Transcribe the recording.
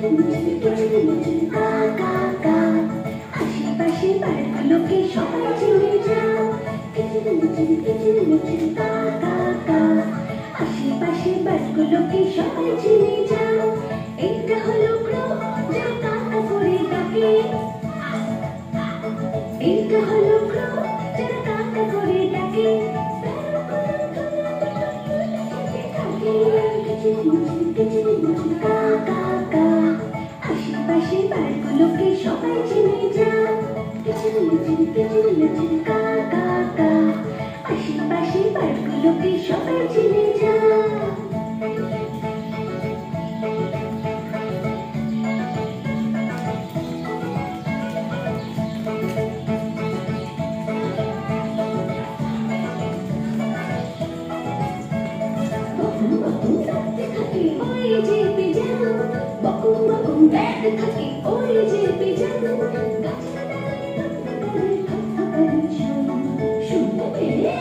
কা কা কা আশেপাশে বাড়িগুলোকে সবাই চিনে যাও। কা কা কা আশেপাশে বাড়িগুলোকে সবাই চিনে যাও। এটা হলো ক্রো যা কাকা করে ডাকে। এটা হলো ক্রো যারা কাকা করে ডাকে। কা কা কা আশেপাশে বাড়িগুলোকে সবাই চিনে যাও। কা কা কা আশেপাশে বাড়িগুলোকে সবাই চিনে যাও। ওই যে পিজানো বকুম বকুম ডাকতে থাকে। ওই যে পিজানো গাছের ডালে শুনতে পেলে